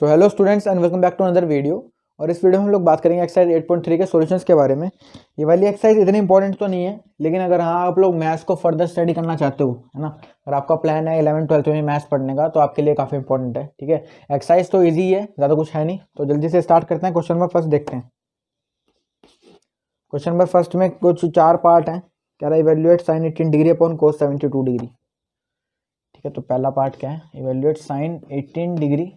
So hello students and welcome back to another video. और इस video में हम लोग बात करेंगे एक्सरसाइज 8.3 के सॉल्यूशंस के बारे में। ये वाली एक्सरसाइज इतनी इंपॉर्टेंट तो नहीं है, लेकिन अगर हाँ आप लोग मैथ्स को फर्दर स्टडी करना चाहते हो, है ना, अगर आपका प्लान है 11th-12th में मैथ्स पढ़ने का, तो आपके लिए काफ़ी इंपॉर्टेंट है। ठीक है, एक्सरसाइज तो ईजी है, ज़्यादा कुछ है नहीं, तो जल्दी से स्टार्ट करते हैं। क्वेश्चन नंबर फर्स्ट देखते हैं। क्वेश्चन नंबर फर्स्ट में कुछ 4 पार्ट हैं। कह रहा है evaluate sine 18 degree upon cos 72 degree. ठीक है, तो पहला पार्ट क्या है, evaluate sine 18 degree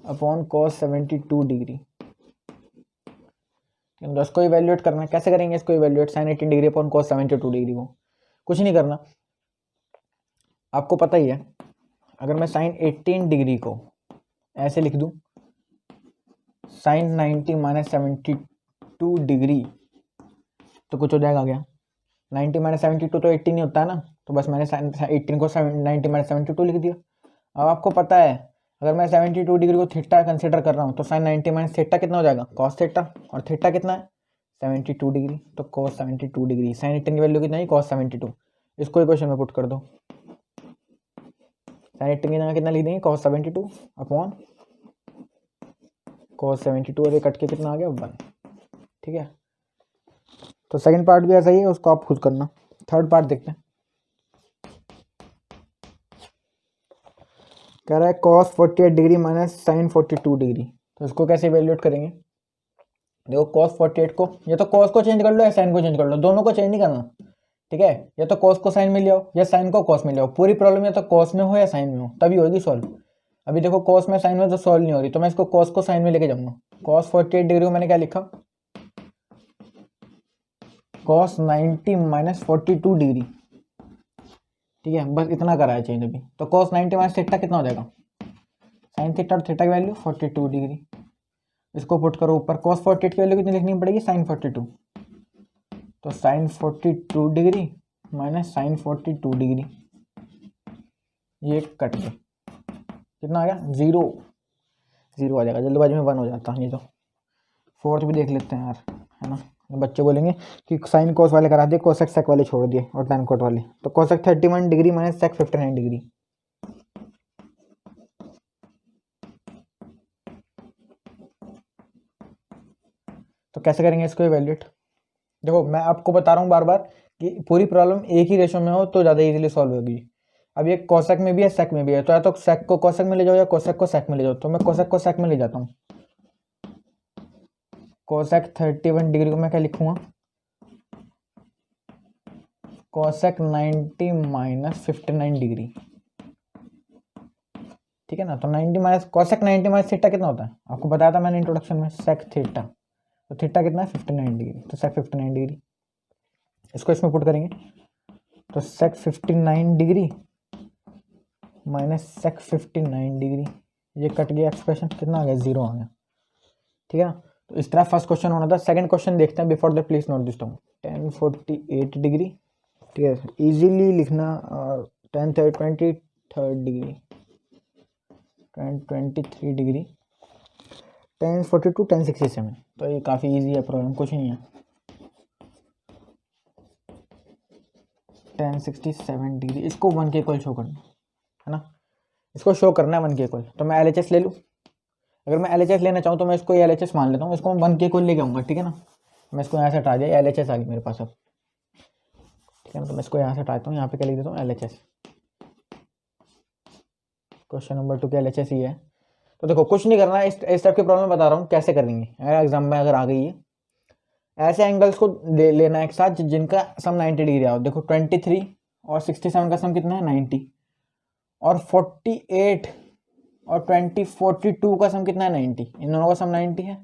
upon cos 72 degree. तो इसको इवेल्युएट करना है। कैसे करेंगे इसको evaluate, sine 18 degree upon cos 72 degree को? कुछ नहीं करना, आपको पता ही है। अगर मैं साइन 18 डिग्री को ऐसे लिख दूं, साइन 90 माइनस 72 डिग्री, तो कुछ हो जाएगा क्या? 90 माइनस 72 तो 18 ही होता है ना, तो बस मैंने साइन 18 को 90 माइनस 72 लिख दिया। अब आपको पता है, अगर मैं 72 डिग्री को थीटा कंसिडर कर रहा हूँ, तो साइन 90 माइनस थीटा कितना हो जाएगा? Cos theta. और थीटा कितना है? 72 डिग्री। तो कॉस 72 डिग्री, साइन 18 की वैल्यू कितना है? कॉस 72। इसको इक्वेशन में पुट कर दो। साइन 18 की जगह कितना लिख देंगे? कॉस 72 अपॉन कॉस 72, और ये कट के कितना आ गया? 1। ठीक है, तो सेकंड पार्ट भी ऐसा ही है, उसको आप खुद करना। थर्ड पार्ट देखते हैं। कह रहा है cos 48 degree minus sine 42 degree. तो इसको कैसे इवेल्युएट करेंगे? देखो, cos 48 को, या तो cos को चेंज कर लो या साइन को चेंज कर लो, दोनों को चेंज नहीं करना। ठीक है, या तो cos को साइन में ले आओ या साइन को cos में ले आओ। पूरी प्रॉब्लम या तो cos में हो या साइन में हो, तभी होगी सॉल्व। अभी देखो, cos में साइन में तो सॉल्व नहीं हो रही, तो मैं इसको cos को साइन में लेके जाऊंगा। cos 48 डिग्री को मैंने क्या लिखा? cos 90 minus 42 degree. ठीक है, बस इतना करा है चेंज अभी। तो cos 90 माइनस थीटा कितना हो जाएगा? साइन थीटा, और थीटा की वैल्यू 42 डिग्री। इसको पुट करो ऊपर। cos 48 की वैल्यू कितनी लिखनी पड़ेगी? साइन 42। तो sine 42 degree minus sine 42 degree, ये कट के कितना आ गया? 0। 0 आ जाएगा, जल्दबाजी में 1 हो जाता है। ये तो फोर्थ भी देख लेते हैं यार, है ना। बच्चे बोलेंगे कि साइन कोस वाले करा दिए, कोसेक सेक वाले छोड़ दिए, और टैन कोट वाले। तो cosec 31 degree minus sec 59 degree. तो कैसे करेंगे इसको इवैल्यूएट? देखो, मैं आपको बता रहा हूँ बार बार कि पूरी प्रॉब्लम एक ही रेशो में हो तो ज़्यादा इजीली सॉल्व होगी। अब ये कोसेक में भी है, सेक में भी है, तो या तो सेक को कोसेक में ले जाओ या कोसेक को सेक में ले जाओ। तो मैं कोसेक को सेक में ले जाता हूँ। कोसेक 31 डिग्री को मैं क्या लिखूंगा? Cosec 90 minus 59 degree. ठीक है ना, तो 90 माइनस कोसेक 90 माइनस थीटा कितना होता है? आपको बताया था मैंने इंट्रोडक्शन में, सेक थीटा। तो थीटा कितना है? 59 डिग्री। तो सेक 59 डिग्री, इसको इसमें पुट करेंगे, तो सेक 59 डिग्री माइनस सेक 59 डिग्री, ये कट गया एक्सप्रेशन, कितना आ गया? 0 आ गया। ठीक है ना, तो इस तरह फर्स्ट क्वेश्चन होना था। सेकंड क्वेश्चन देखते हैं। Before the please note this down. 1048 degree, ठीक है, इजीली लिखना। 1023 डिग्री, 1023 डिग्री, 1042, 1067। तो ये काफ़ी इजी है प्रॉब्लम, कुछ नहीं है। 1067 डिग्री, इसको 1 के इक्वल शो करना है ना, इसको शो करना है 1 के इक्वल। तो मैं LHS ले लूँ। अगर मैं LHS लेना चाहूँ तो मैं इसको LHS मान लेता हूँ, इसको मैं 1 के इक्वल लेके आऊँगा। ठीक है ना, मैं इसको यहाँ से हटा दिया, LHS आ गई मेरे पास अब। ठीक है ना, तो मैं इसको यहाँ से हटाता हूँ, यहाँ पे क्या लिख देता हूँ? LHS। क्वेश्चन नंबर 2 के LHS ही है। तो देखो, कुछ नहीं करना है, इस टाइप की प्रॉब्लम बता रहा हूँ कैसे करेंगे। अगर एग्जाम में अगर आ गई है, ऐसे एंगल्स को लेना एक साथ जिनका सम 90 डिग्री आओ। देखो, 23 और 67 का सम कितना है? 90। और 48 और 42 का सम कितना है? 90। इन दोनों का सम 90 है,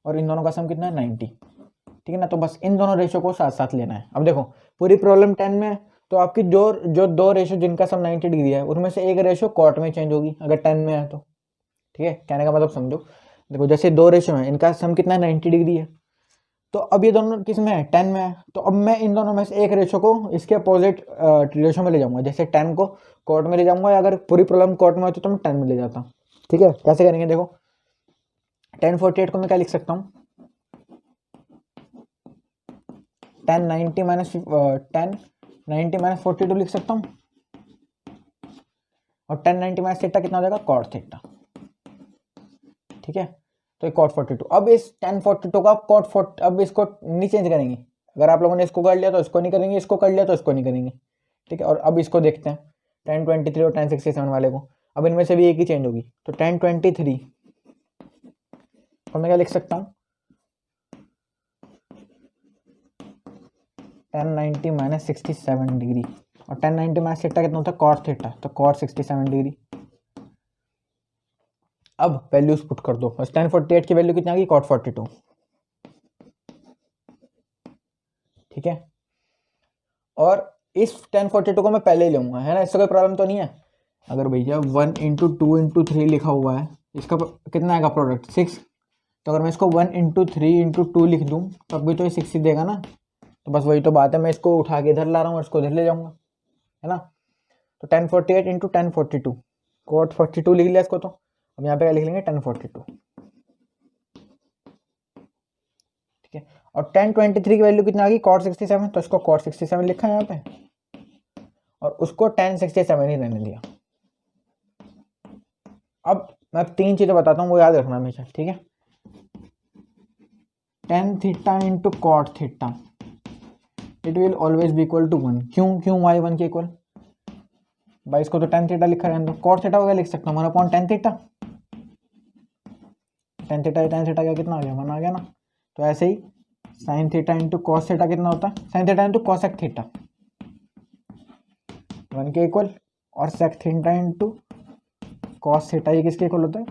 और इन दोनों का सम कितना है? 90। ठीक है ना, तो बस इन दोनों रेशो को साथ साथ लेना है। अब देखो, पूरी प्रॉब्लम 10 में है, तो आपकी जो जो दो रेशो जिनका सम 90 डिग्री है, उनमें से एक रेशो कॉट में चेंज होगी अगर 10 में है तो। ठीक है, कहने का मतलब समझो। देखो, जैसे दो रेशो है, इनका सम कितना है? 90 डिग्री है। तो अब ये दोनों किस में है? 10 में है। तो अब मैं इन दोनों में से एक रेशो को इसके अपोजिट रेशो में ले जाऊंगा। जैसे 10 को कॉट में ले जाऊंगा, या अगर पूरी प्रॉब्लम कॉट में होती तो मैं 10 में ले जाता हूँ। ठीक है, कैसे करेंगे? देखो, 1048 को मैं क्या लिख सकता हूँ? 1090 माइनस 1090 माइनस 42 लिख सकता हूँ। और 1090 माइनस थीटा कितना हो जाएगा, कॉट थीटा। ठीक है, तो कॉट 42। अब इस 1042 का कॉट 40, अब इसको नहीं चेंज करेंगे। अगर आप लोगों ने इसको कर लिया तो इसको नहीं करेंगे, इसको कर लिया तो इसको नहीं करेंगे। ठीक है, और अब इसको देखते हैं 1023 और 1067 वाले को। अब इनमें से भी एक ही चेंज होगी, तो 1023 तो मैं क्या लिख सकता हूँ, 1090 माइनस 67 डिग्री, और 1090 माइनस थीटा कितना होता है, कॉट थीटा, तो कॉट 67 डिग्री। अब वैल्यूज पुट कर दो, बस 1048 की वैल्यू कितनी आ गई, कॉट 42। ठीक है, और इस 1042 को मैं पहले ही लूंगा, है ना, इससे कोई प्रॉब्लम तो नहीं है। अगर भैया 1 इंटू 2 इंटू 3 लिखा हुआ है, इसका कितना आएगा प्रोडक्ट 6, तो अगर मैं इसको 1 इंटू 3 इंटू 2 लिख दूँ तब भी तो ये 6 ही देगा ना। तो बस वही तो बात है, मैं इसको उठा के इधर ला रहा हूँ और इसको इधर ले जाऊंगा, है ना। तो 1048 इंटू 1042, कॉट 42 लिख लिया इसको। तो अब यहाँ पे क्या लिख लेंगे, 1042। ठीक है, और 1023 की वैल्यू कितना आ गई, कॉट 67, तो इसको कॉट 67 लिखा है यहाँ पे, और उसको 1067 ही रहने दिया। अब मैं 3 चीजें बताता हूँ, वो याद रखना हमेशा। ठीक है, tan theta into cot theta, it will always be equal to 1। क्यों वाई 1 के इक्वल, भाई इसको तो tan थीटा लिखा रहने दो, कॉट थीटा को क्या लिख सकता हूँ, 1 upon tan theta. tan theta क्या कितना आ गया, 1 आ गया ना। तो ऐसे ही sine theta into cos theta कितना होता है, sine theta into cosec theta, 1 के इक्वल, और sec theta into cos theta ये किसके इक्वल होता है,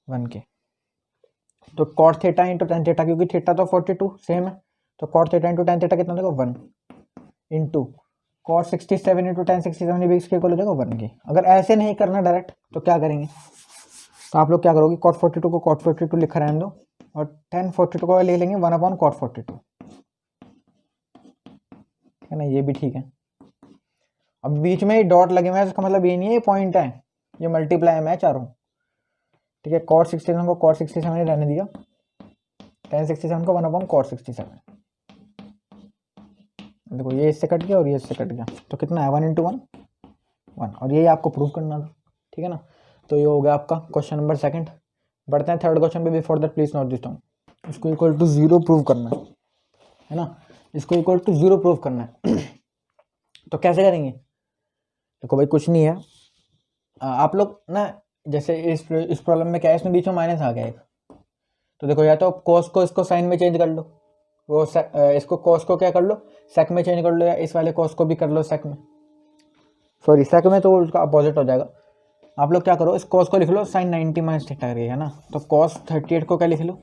1 के। तो cot theta into tan theta, क्योंकि थीटा तो 42 सेम है, तो cot theta into tan theta कितना हो जाएगा, 1 इंटू कॉट 67 इंटू tan 67 भी इसके इक्वल हो जाएगा 1 के। अगर ऐसे नहीं करना डायरेक्ट तो क्या करेंगे, तो आप लोग क्या करोगे, कॉट 42 को कॉट 42 लिखा रहने दो, और 1042 को ले लेंगे 1 अपॉन कॉट 42, है ना, ये भी ठीक है। अब बीच में डॉट लगे हुए हैं, इसका मतलब ये नहीं है ये पॉइंट है, ये मल्टीप्लाई है चारों। ठीक है, कॉट 67 को कॉट 67 ही रहने दिया, 1067 को 1 अपॉन कॉट 67। देखो ये इससे कट गया और ये इससे कट गया, तो कितना है, 1 इंटू 1 1, और यही आपको प्रूव करना था। ठीक है ना, तो ये हो गया आपका क्वेश्चन नंबर 2। बढ़ते हैं थर्ड क्वेश्चन पे। Before that please note this down, इसको इक्वल टू 0 प्रूव करना है ना, इसको इक्वल टू 0 प्रूव करना है। तो कैसे करेंगे, देखो भाई कुछ नहीं है, आप लोग ना, जैसे इस प्रॉब्लम में क्या है, इसमें बीच में माइनस आ गया एक, तो देखो या तो कोस को इसको साइन में चेंज कर लो, वो इसको कोस को क्या कर लो, सेक में चेंज कर लो, या इस वाले कोस को भी कर लो सेक में, सॉरी सेक में, तो उसका अपोजिट हो जाएगा। आप लोग क्या करो, इस कॉस को लिख लो साइन 90 माइनस थीटा करके, है ना। तो कॉस 38 को क्या लिख लो,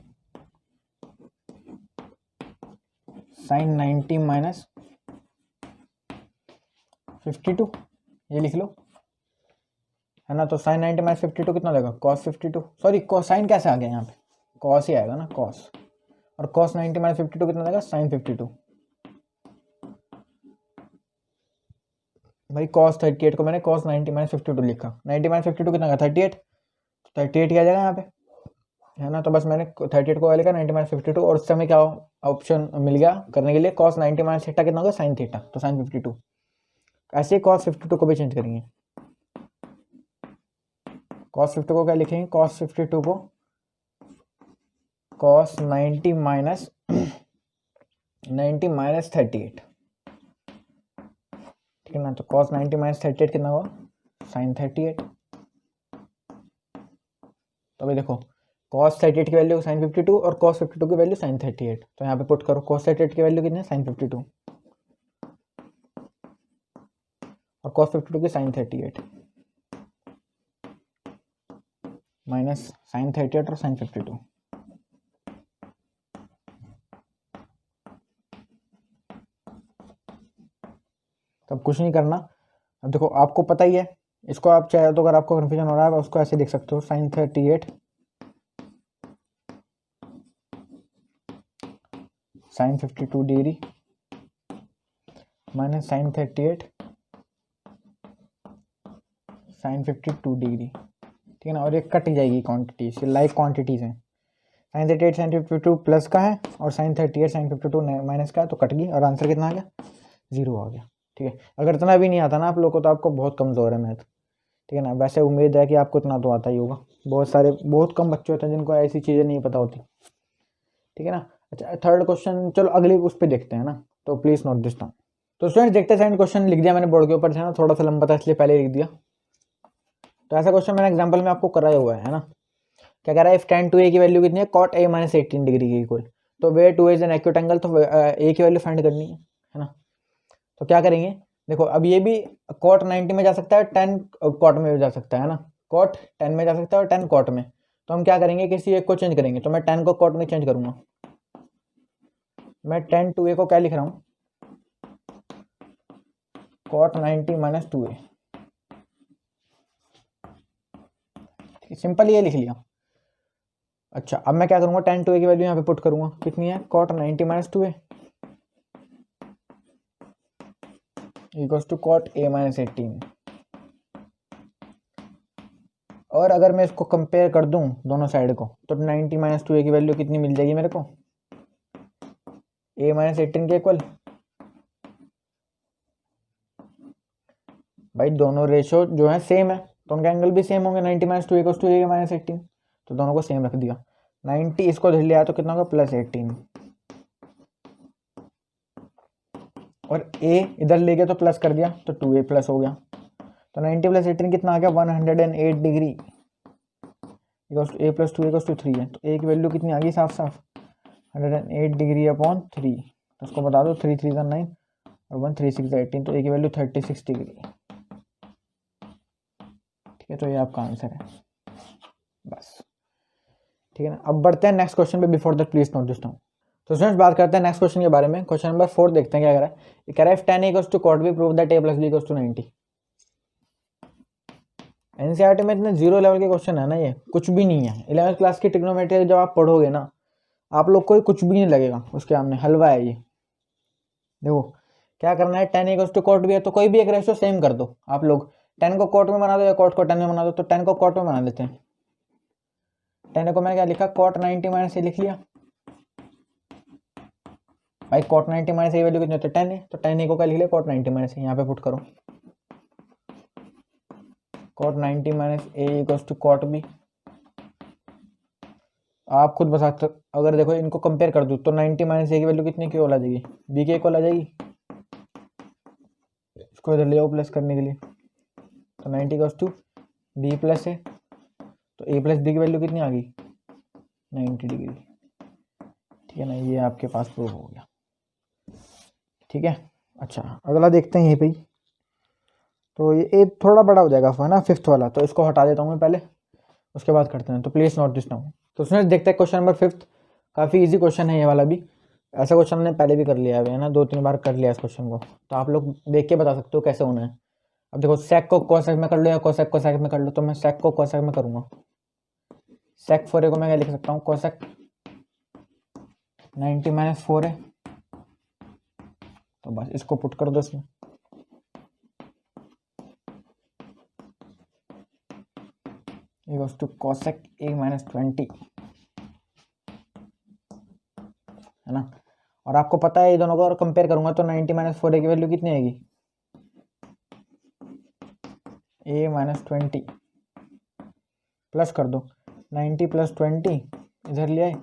साइन 90 माइनस 52, ये लिख लो, है ना। तो साइन 90 माइनस 52 कितना देगा, कॉस 52, सॉरी साइन कैसे आ गया यहाँ पे, कॉस ही आएगा ना, कॉस, और कॉस 90 माइनस 52 कितना देगा, साइन 52। भाई कॉस 38 को मैंने कॉस 90 माइनस 52 लिखा, 90 माइनस 52 कितना का 38, 38 क्या जाएगा यहाँ पे, है ना। तो बस मैंने 38 को लिखा 90 माइनस 52, और उस समय क्या ऑप्शन मिल गया करने के लिए, कॉस 90 माइनस थीटा कितना होगा, साइन थीटा, तो साइन 52। ऐसे ही कॉस 52 को भी चेंज करेंगे, कॉस 50 को क्या लिखेंगे, कॉस 52 को कॉस 90 माइनस 38, ठीक है ना। तो कॉस 90 माइनस 38 कितना हुआ, साइन 38। तो अभी देखो कॉस 38 की वैल्यू साइन 52 और कॉस 52 की वैल्यू साइन 38, तो यहाँ पे पुट करो, कॉस 38 की वैल्यू कितनी है, साइन 52, और कॉस 52 की साइन 38 माइनस साइन 38 और साइन 52। तब कुछ नहीं करना, अब देखो आपको पता ही है, इसको आप चाहे तो, अगर आपको कन्फ्यूजन हो रहा है उसको ऐसे लिख सकते हो, sine 38 sine 52 degree minus sine 38 sine 52 degree, ठीक है ना। और ये कट जाएगी क्वांटिटीज, ये लाइव क्वांटिटीज हैं, साइन 38 साइन 52 प्लस का है और साइन 38 साइन 52 माइनस का है, तो कट गई और आंसर कितना आ गया, 0 आ गया। ठीक है। अगर इतना भी नहीं आता ना आप लोग को तो आपको बहुत कमज़ोर है मैथ, ठीक है ना। वैसे उम्मीद है कि आपको इतना तो आता ही होगा, बहुत कम बच्चे होते हैं जिनको ऐसी चीज़ें नहीं पता होती, ठीक है ना। अच्छा, थर्ड क्वेश्चन चलो अगली उस पर देखते हैं ना, तो प्लीज़ नोट दिस डाउन। तो स्टूडेंट्स देखते हैं, सेकंड क्वेश्चन लिख दिया मैंने बोर्ड के ऊपर, है ना, थोड़ा सा लंबा था इसलिए पहले लिख दिया। तो ऐसा क्वेश्चन मैंने एग्जाम्पल में आपको कराया हुआ है ना। क्या कह रहा है, इफ tan 2a की वैल्यू कितनी है, cot a माइनस 18 डिग्री के इक्वल, तो वे 2a is an acute angle, तो a की वैल्यू फाइंड करनी है ना। तो क्या करेंगे, देखो अब ये भी cot 90 में जा सकता है, tan cot में भी जा सकता है ना, cot 10 में जा सकता है और tan cot में। तो हम क्या करेंगे, किसी एक को चेंज करेंगे। तो मैं tan को cot में चेंज करूंगा, मैं tan 2a को क्या लिख रहा हूँ, cot 90 माइनस 2a, सिंपल ये लिख लिया। अच्छा, अब मैं क्या करूंगा, tan 2a की वैल्यू यहाँ पे पुट करूंगा, कितनी है, cot 90 minus 2a equals to cot a minus 18। और अगर मैं इसको कंपेयर कर दूं दोनों साइड को, तो 90 माइनस 2a की वैल्यू कितनी मिल जाएगी मेरे को, a माइनस 18 के इक्वल। भाई दोनों रेशो जो है सेम है, तो उनका एंगल भी सेम होंगे, 90 minus 2 equals to a minus 18, तो दोनों को सेम रख दिया। 90 इसको इधर लिया तो कितना होगा, प्लस 18, और a इधर ले गया तो प्लस कर दिया, तो 2a प्लस हो गया। तो 90 प्लस 18 कितना आ गया, 108 degree equals to a plus 2 equals to 3 है। तो a की वैल्यू कितनी आ गई, साफ साफ 108 डिग्री अपॉन 3, तो उसको बता दो, 3 3 9 और 1 3 6 18, तो a की वैल्यू 36 डिग्री, ठीक है। तो ये आपका आंसर है, बस, ठीक है ना। अब बढ़ते हैं नेक्स्ट क्वेश्चन पे, before that please note this down. तो स्टूडेंट्स बात करते हैं नेक्स्ट क्वेश्चन के बारे में। क्वेश्चन नंबर 4 देखते हैं क्या कह रहा है। ये कह रहा है, if tan equals to cot b prove that a plus b equals to 90। NCERT में इतने जीरो लेवल के क्वेश्चन है ना, ये कुछ भी नहीं है। 11th क्लास की ट्रिग्नोमेट्री जब आप पढ़ोगे ना, आप लोग को कुछ भी नहीं लगेगा, उसके सामने हलवा है ये। देखो क्या करना है, tan equals to cot b है तो कोई भी एक रेशियो सेम कर दो। आप लोग tan को cot में बना दो या cot को tan में बना दो, तो tan को cot में बना देते हैं। tan को मैंने क्या लिखा, cot 90 माइनस ए लिख लिया। भाई cot 90 माइनस ए वैल्यू कितनी होती है, 10 है, तो tan को क्या लिख लिया, cot 90 माइनस ए, यहाँ पे पुट करो, cot 90 minus A equals to cot b। आप खुद बता सकते, अगर देखो इनको कंपेयर कर दूँ तो 90 माइनस ए की वैल्यू कितनी की आ जाएगी, बी के इक्वल आ जाएगी। इसको इधर ले जाओ प्लस करने के लिए, तो 90 इक्वल्स टू बी प्लस ए, तो ए प्लस बी की वैल्यू कितनी आ गई, 90 डिग्री, ठीक है ना। ये आपके पास प्रूफ हो गया, ठीक है। अच्छा अगला देखते हैं यहीं पे ही। तो ये थोड़ा बड़ा हो जाएगा है ना, 5th वाला, तो इसको हटा देता हूँ मैं पहले, उसके बाद करते हैं। तो प्लीज नोट दिस डाउन। तो उसमें देखते हैं क्वेश्चन नंबर 5th, काफ़ी इजी क्वेश्चन है ये वाला भी। ऐसा क्वेश्चन हमने पहले भी कर लिया है ना, 2-3 बार कर लिया इस क्वेश्चन को, तो आप लोग देख के बता सकते हो कैसे होना है। अब देखो सेक को कोसेक में कर लो या कोसेक को सेक में कर लो, तो मैं सेक को कोसेक में करूँगा। सेक 4a को मैं क्या लिख सकता हूँ, कोसेक 90 माइनस 4a, तो बस इसको पुट कर दो इसमें, equals to cosec a minus 20, है ना। और आपको पता है ये दोनों को और कंपेयर करूंगा तो 90 माइनस 4a की वैल्यू कितनी आएगी, a माइनस 20, प्लस कर दो 90 प्लस 20 इधर ले आए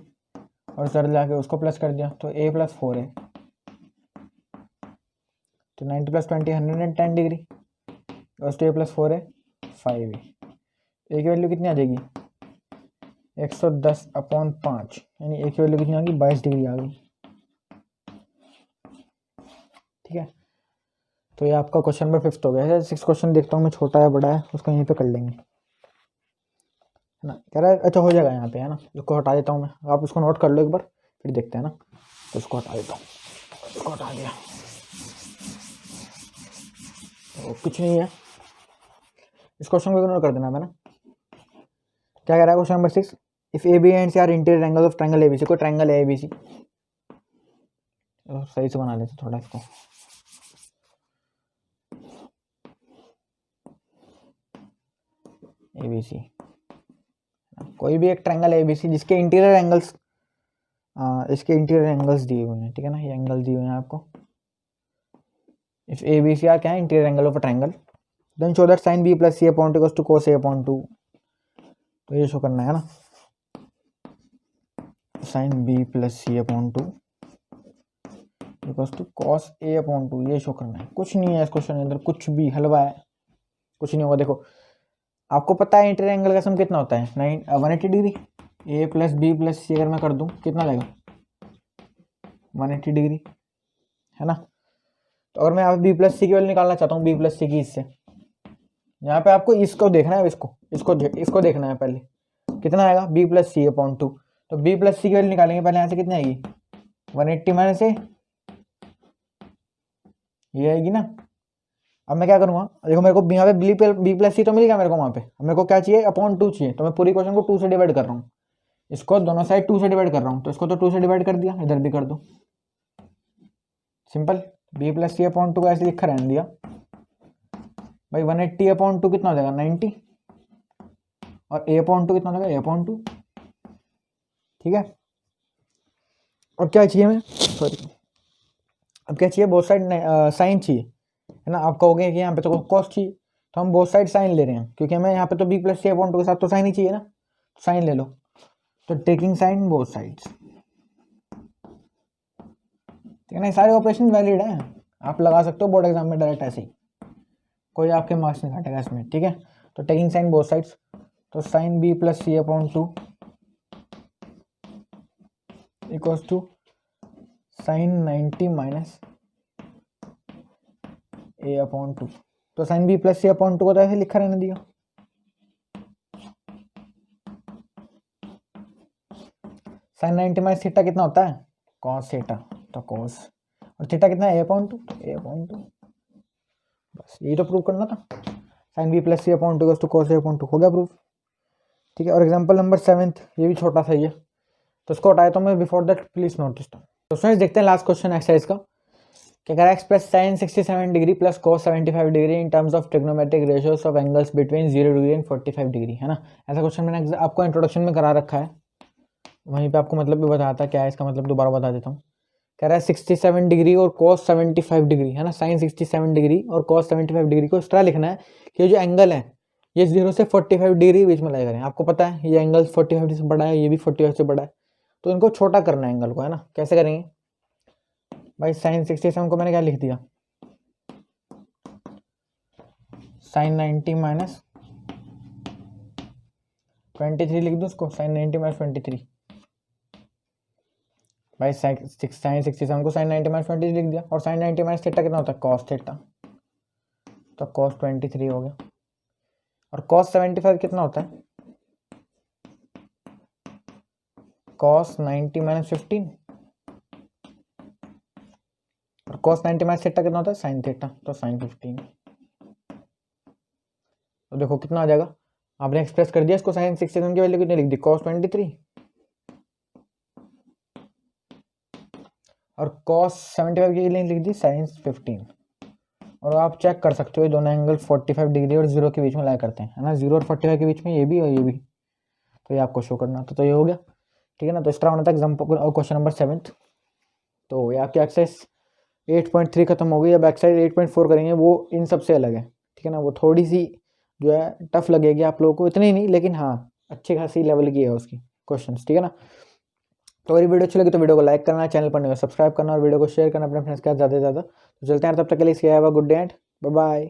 और इधर ले आके उसको प्लस कर दिया, तो a प्लस 4a, तो 90 प्लस 20 110 डिग्री, और a plus 4a 5a, a की वैल्यू कितनी आ जाएगी, 110 अपॉन 5, यानी a की वैल्यू कितनी आ गई, 22 डिग्री आ गई, ठीक है। तो ये आपका क्वेश्चन नंबर 5th हो गया है। 6 क्वेश्चन देखता हूँ मैं, छोटा है बड़ा है उसको यहीं पे कर लेंगे, है ना। कह रहा है अच्छा हो जाएगा यहाँ पे, है ना। इसको हटा देता हूँ मैं, आप उसको नोट कर लो एक बार, फिर देखते हैं ना। तो इसको हटा देता हूँ, इसको हटा दिया, तो कुछ नहीं है, इस क्वेश्चन को इग्नोर कर देना है ना। क्या कह रहा है question number 6, if A B and C are interior angle of triangle ABC, कोई ट्रायंगल है एबीसी, सही से बना लेते थोड़ा इसको, एबीसी, कोई भी एक ट्रायंगल एबीसी जिसके इंटीरियर एंगल्स, इसके इंटीरियर एंगल्स दिए हुए हैं, ठीक है ना। ये एंगल दिए हुए हैं आपको, if A B C are क्या है, interior angle of a triangle, then show that sine B plus C upon two equals to cos A upon two. तो ये शो करना है ना, sine B plus C upon two equals to cos A upon two, ये show करना है। कुछ नहीं है इस क्वेश्चन के अंदर, कुछ भी हलवा है, कुछ नहीं होगा। देखो आपको पता है इंटीरियर एंगल का सम कितना होता है, 180 डिग्री। ए प्लस बी प्लस सी अगर मैं कर दूं कितना लगेगा, 180 डिग्री, है ना। तो अगर मैं यहाँ पे बी प्लस सी की वैल्यू निकालना चाहता हूँ, बी प्लस सी की इससे, यहाँ पे आपको इसको देखना है, इसको देखना है पहले, कितना आएगा B plus C upon two. तो बी प्लस सी की वैल्यू निकालेंगे पहले, यहाँ से कितनी आएगी 180 माइनस ए, ये आएगी ना। अब मैं क्या करूँगा, देखो मेरे को यहाँ पे बी प्लस सी तो मिल गया मेरे को वहाँ पे, अब मेरे को क्या चाहिए अपॉन टू चाहिए। तो मैं पूरी क्वेश्चन को 2 से डिवाइड कर रहा हूँ, इसको दोनों साइड 2 से डिवाइड कर रहा हूँ, तो इसको तो 2 से डिवाइड कर दिया, इधर भी कर दो, simple. B plus C upon to ऐसे लिखा रहने दिया भाई, 180 अपॉन टू कितना हो जाएगा 90, और ए अपॉन टू कितना हो जाएगा ए अपॉन टू, ठीक है। अब क्या चाहिए मैं, सॉरी, अब क्या चाहिए, बोथ साइड साइन चाहिए, है ना। आप कहोगे कि यहाँ पे तो कॉस चाहिए, तो हम बोथ साइड साइन ले रहे हैं, क्योंकि हमें यहाँ पे तो B plus C upon to के साथ तो साइन ही चाहिए ना, तो साइन ले लो। तो टेकिंग साइन बोथ साइड्स, ठीक है ना। ये सारे ऑपरेशन वैलिड हैं, आप लगा सकते हो बोर्ड एग्जाम में डायरेक्ट ऐसे ही, कोई आपके मार्क्स नहीं काटेगा इसमें, ठीक है। तो टेकिंग साइन बोथ साइड्स, तो sine B plus C upon two equals to sine 90 minus A upon two. तो sine B plus C upon two को तो ऐसे लिखा रहने दिया, साइन 90 माइनस थीटा कितना होता है कॉस थीटा, तो कॉस, और थीटा कितना है A upon two, A upon two, बस यही तो प्रूव करना था। Sine B plus C upon two equals to cos A upon two, हो गया प्रूफ, ठीक है। और एग्जांपल नंबर 7, ये भी छोटा सा ही है, तो इसको हटाया तो मैं, before that please note this. तो फ्रेंड्स देखते हैं लास्ट क्वेश्चन एक्सरसाइज का, क्या कह रहा है, express sine 67 degree plus cos 75 degree in terms of trigonometric ratios of angles between 0 degree and 45 degree, है ना। ऐसा क्वेश्चन मैंने आपको इंट्रोडक्शन में करा रखा है, वहीं पे आपको मतलब भी बताया था क्या है इसका मतलब, दोबारा बता देता हूँ। कह रहा है 67 डिग्री और कॉस 75 डिग्री, है ना। साइन 67 डिग्री और कॉस 75 डिग्री को इस तरह लिखना है कि ये जो एंगल है ये 0 से 45 डिग्री बीच में लाया करें। आपको पता है ये एंगल 45 से बड़ा है, ये भी 45 से बड़ा है, तो इनको छोटा करना है एंगल को, है ना। कैसे करेंगे भाई, साइन 67 को मैंने क्या लिख दिया, साइन 90 माइनस 23 लिख दूँ उसको, साइन 90 माइनस 23 भाई, साइन 67 को साइन 90 माइनस 23 लिख दिया। और साइन 90 माइनस थीटा कितना होता है कॉस थीटा, तो कॉस 23 हो गया। और कॉस 75 कितना होता है कॉस 90 माइनस 15, और कॉस 90 माइनस थीटा कितना होता है साइन थीटा, तो साइन 15। तो देखो कितना आ जाएगा, आपने एक्सप्रेस कर दिया इसको, साइन 67 की वैल्यू कितनी लिख दी कॉस 23, और cos 75 की लिए लिख दी साइन 15। और आप चेक कर सकते हो ये दोनों एंगल 45 डिग्री और 0 के बीच में लाया करते हैं, है ना। 0 और 45 के बीच में ये भी और ये भी, तो ये आपको शो करना था, तो ये हो गया, ठीक है ना। तो इस तरह होना था एग्जाम्पल क्वेश्चन नंबर 7। तो ये आपकी एक्सरसाइज 8.3 खत्म हो गई। अब एक्सरसाइज 8.4 करेंगे, वो इन सबसे अलग है, ठीक है ना। वो थोड़ी सी जो है टफ लगेगी आप लोगों को, इतनी नहीं लेकिन हाँ अच्छी खासी लेवल की है उसकी क्वेश्चन, ठीक है ना। तो अगर वीडियो अच्छी लगी तो वीडियो को लाइक करना, चैनल पर नहीं सब्सक्राइब करना, और वीडियो को शेयर करना अपने फ्रेंड्स के साथ ज़्यादा से ज़्यादा। तो चलते हैं, तब तक के लिए, good day and bye bye.